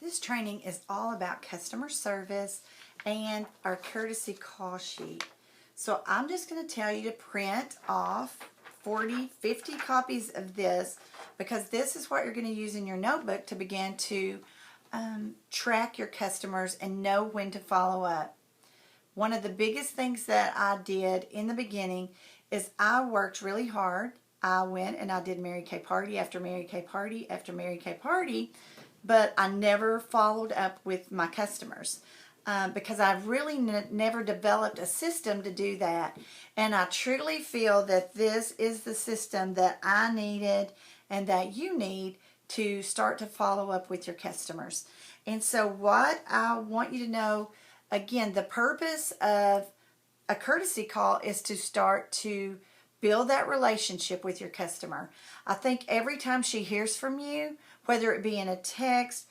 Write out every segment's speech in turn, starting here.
This training is all about customer service and our courtesy call sheet. So I'm just going to tell you to print off 40, 50 copies of this, because this is what you're going to use in your notebook to begin to track your customers and know when to follow up. One of the biggest things that I did in the beginning is I worked really hard. I went and I did Mary Kay party after Mary Kay party after Mary Kay party, but I never followed up with my customers because I've really never developed a system to do that. And I truly feel that this is the system that I needed and that you need to start to follow up with your customers. And so what I want you to know, again, the purpose of a courtesy call is to start to build that relationship with your customer. I think every time she hears from you, whether it be in a text,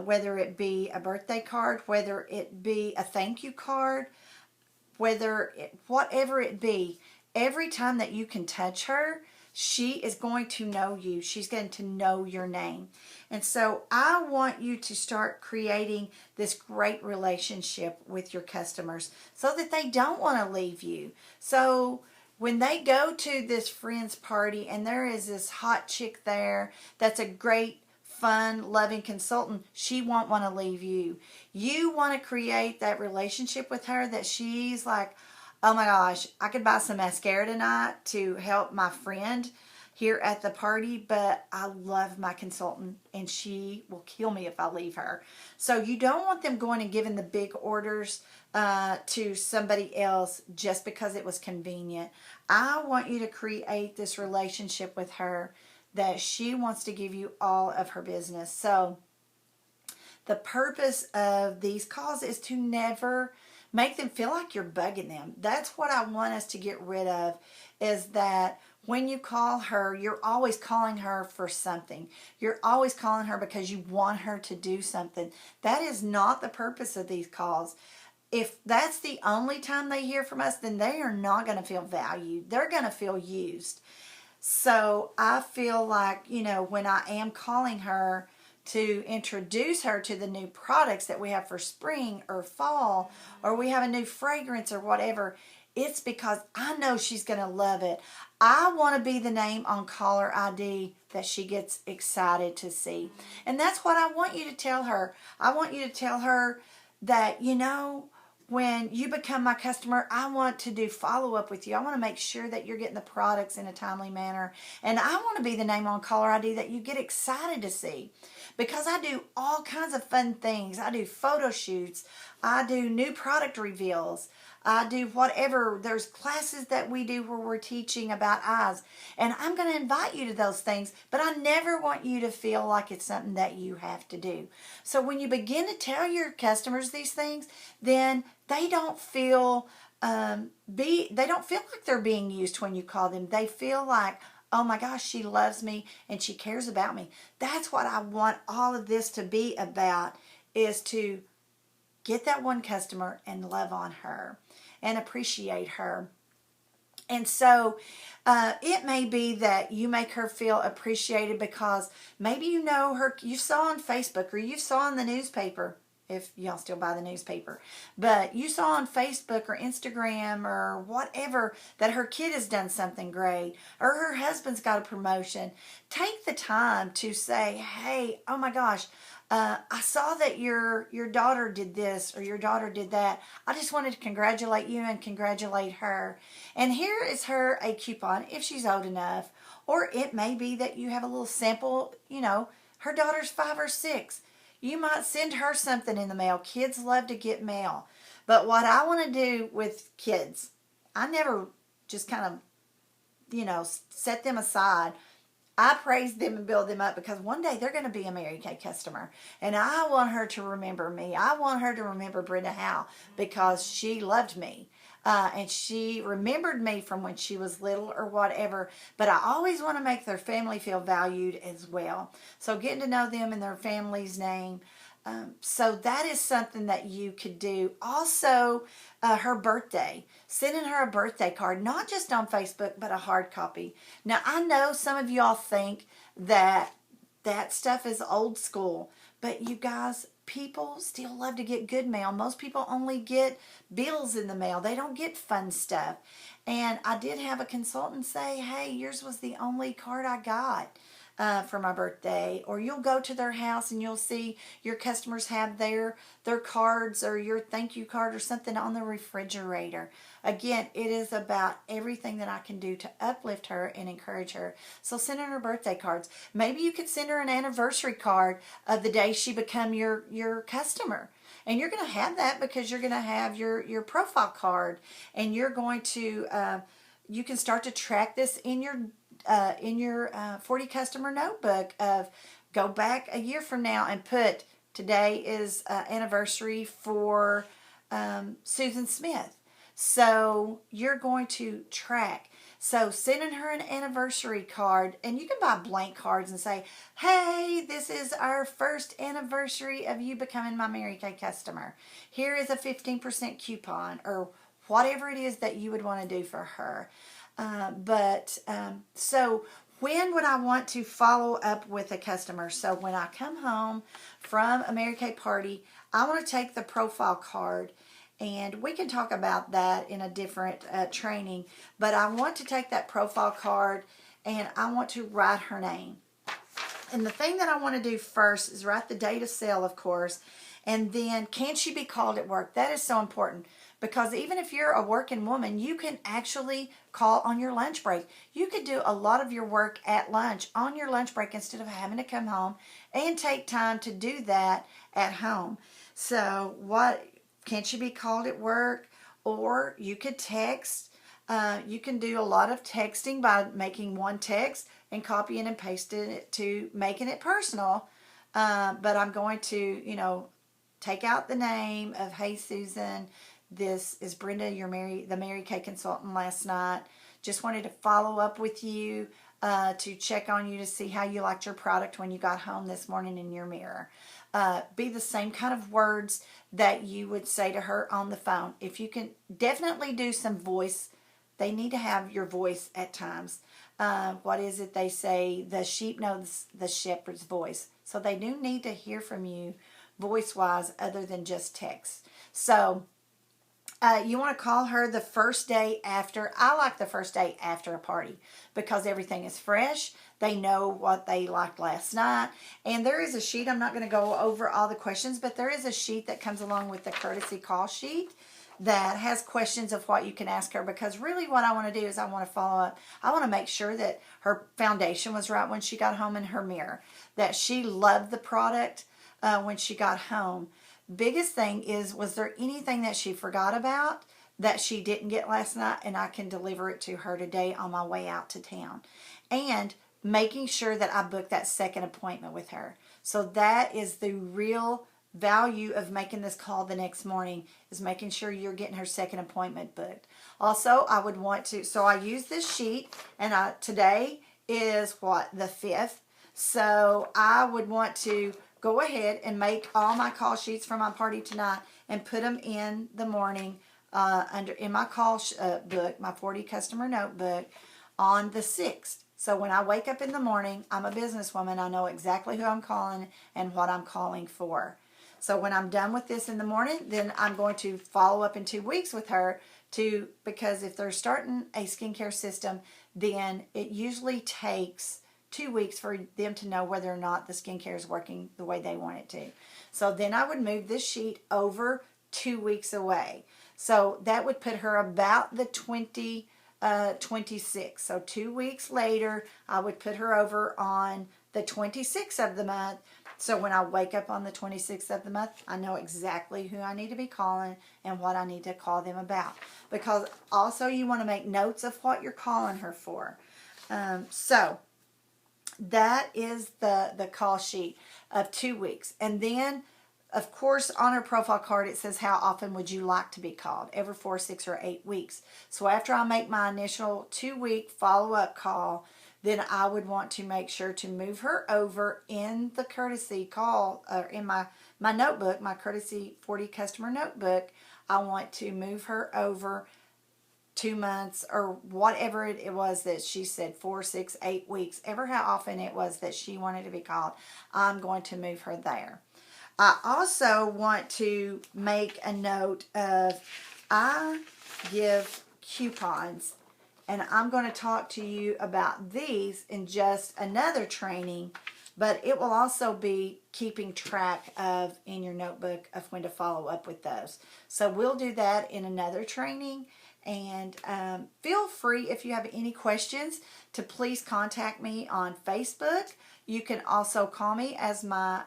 whether it be a birthday card, whether it be a thank you card, whatever it be, every time that you can touch her, she is going to know you. She's going to know your name. And so I want you to start creating this great relationship with your customers so that they don't want to leave you. So when they go to this friend's party and there is this hot chick there that's a great, fun, loving consultant, she won't want to leave you. You want to create that relationship with her that she's like, oh my gosh, I could buy some mascara tonight to help my friend here at the party, but I love my consultant and she will kill me if I leave her. So you don't want them going and giving the big orders to somebody else just because it was convenient. I want you to create this relationship with her that she wants to give you all of her business. So the purpose of these calls is to never make them feel like you're bugging them. That's what I want us to get rid of, is that when you call her, you're always calling her for something. You're always calling her because you want her to do something. That is not the purpose of these calls. If that's the only time they hear from us, then they are not going to feel valued. They're going to feel used. So I feel like, when I am calling her to introduce her to the new products that we have for spring or fall, or we have a new fragrance or whatever, it's because I know she's going to love it. I want to be the name on caller ID that she gets excited to see. And that's what I want you to tell her. I want you to tell her that, when you become my customer, I want to do follow-up with you. I want to make sure that you're getting the products in a timely manner. And I want to be the name on caller ID that you get excited to see. Because I do all kinds of fun things. I do photo shoots. I do new product reveals. I do whatever. There's classes that we do where we're teaching about eyes. And I'm going to invite you to those things, but I never want you to feel like it's something that you have to do. So when you begin to tell your customers these things, then they don't feel they don't feel like they're being used when you call them. They feel like, oh my gosh, she loves me and she cares about me. That's what I want all of this to be about, is to get that one customer and love on her and appreciate her. And so it may be that you make her feel appreciated because maybe you know her, you saw on Facebook or you saw in the newspaper, if y'all still buy the newspaper, but you saw on Facebook or Instagram or whatever that her kid has done something great or her husband's got a promotion. Take the time to say, hey, oh my gosh, I saw that your daughter did this or your daughter did that. I just wanted to congratulate you and congratulate her. And here is her a coupon if she's old enough. Or it may be that you have a little sample, her daughter's 5 or 6. You might send her something in the mail. Kids love to get mail. But what I want to do with kids, I never just kind of, set them aside. I praise them and build them up because one day they're going to be a Mary Kay customer. And I want her to remember me. I want her to remember Brenda Howell because she loved me. And she remembered me from when she was little or whatever. But I always want to make their family feel valued as well. So getting to know them and their family's name. So that is something that you could do. Also, her birthday. Sending her a birthday card, not just on Facebook, but a hard copy. Now, I know some of y'all think that that stuff is old school. But you guys, people still love to get good mail. Most people only get bills in the mail. They don't get fun stuff. And I did have a consultant say, hey, yours was the only card I got for my birthday. Or you'll go to their house and you'll see your customers have their cards or your thank you card or something on the refrigerator. Again, it is about everything that I can do to uplift her and encourage her. So send her birthday cards. Maybe you could send her an anniversary card of the day she become your customer. And you're going to have that because you're going to have your profile card, and you're going to you can start to track this in your 40 customer notebook of go back a year from now and put today is anniversary for Susan Smith. So you're going to track. So sending her an anniversary card, and you can buy blank cards and say, hey, this is our first anniversary of you becoming my Mary Kay customer. Here is a 15% coupon, or whatever it is that you would want to do for her. So when would I want to follow up with a customer? So when I come home from a Mary Kay party, I want to take the profile card, and we can talk about that in a different training, but I want to take that profile card and I want to write her name. And the thing that I want to do first is write the date of sale, of course, and then can she be called at work? That is so important, because even if you're a working woman, you can actually call on your lunch break. You could do a lot of your work at lunch on your lunch break instead of having to come home and take time to do that at home. So can she be called at work? Or you could text. You can do a lot of texting by making one text and copying and pasting it to making it personal. But I'm going to, take out the name of, hey, Susan, this is Brenda, the Mary Kay consultant last night. Just wanted to follow up with you to check on you to see how you liked your product when you got home this morning in your mirror. Be the same kind of words that you would say to her on the phone. If you can, definitely do some voice. They need to have your voice at times. What is it they say? The sheep knows the shepherd's voice. So they do need to hear from you voice-wise other than just text. So you want to call her the first day after. I like the first day after a party because everything is fresh. They know what they liked last night. And there is a sheet. I'm not going to go over all the questions, but there is a sheet that comes along with the courtesy call sheet that has questions of what you can ask her, because really what I want to do is I want to follow up. I want to make sure that her foundation was right when she got home in her mirror, that she loved the product when she got home. Biggest thing is, was there anything that she forgot about that she didn't get last night, and I can deliver it to her today on my way out to town. And making sure that I book that second appointment with her. So that is the real value of making this call the next morning, is making sure you're getting her second appointment booked. Also, I would want to, so I use this sheet, and today is the 5th. So I would want to go ahead and make all my call sheets for my party tonight and put them in the morning in my call book, my 40 customer notebook, on the 6th. So when I wake up in the morning, I'm a businesswoman. I know exactly who I'm calling and what I'm calling for. So when I'm done with this in the morning, then I'm going to follow up in 2 weeks with her because if they're starting a skincare system, then it usually takes 2 weeks for them to know whether or not the skincare is working the way they want it to. So then I would move this sheet over 2 weeks away. So that would put her about the 26th. So 2 weeks later, I would put her over on the 26th of the month. So when I wake up on the 26th of the month, I know exactly who I need to be calling and what I need to call them about. Because also you want to make notes of what you're calling her for. So that is the call sheet of 2 weeks. And then, of course, on her profile card, it says, how often would you like to be called? Every 4, 6, or 8 weeks. So after I make my initial 2-week follow-up call, then I would want to make sure to move her over in the courtesy call, or in my notebook, my courtesy 40 customer notebook. I want to move her over 2 months, or whatever it was that she said, 4, 6, 8 weeks, ever how often it was that she wanted to be called, I'm going to move her there. I also want to make a note of, I give coupons, and I'm going to talk to you about these in just another training, but it will also be keeping track of in your notebook of when to follow up with those. So we'll do that in another training. And feel free, if you have any questions, to please contact me on Facebook. You can also call me as my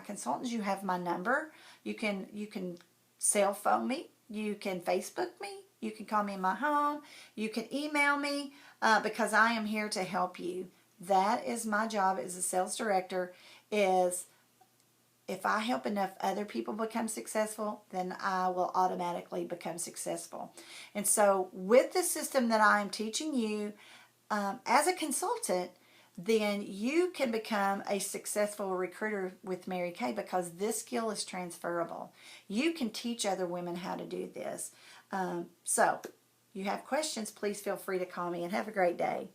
consultants. You have my number. You can cell phone me. You can Facebook me. You can call me in my home. You can email me because I am here to help you. That is my job as a sales director, is if I help enough other people become successful, then I will automatically become successful. And so with the system that I am teaching you as a consultant, then you can become a successful recruiter with Mary Kay, because this skill is transferable. You can teach other women how to do this. So you have questions, please feel free to call me, and have a great day.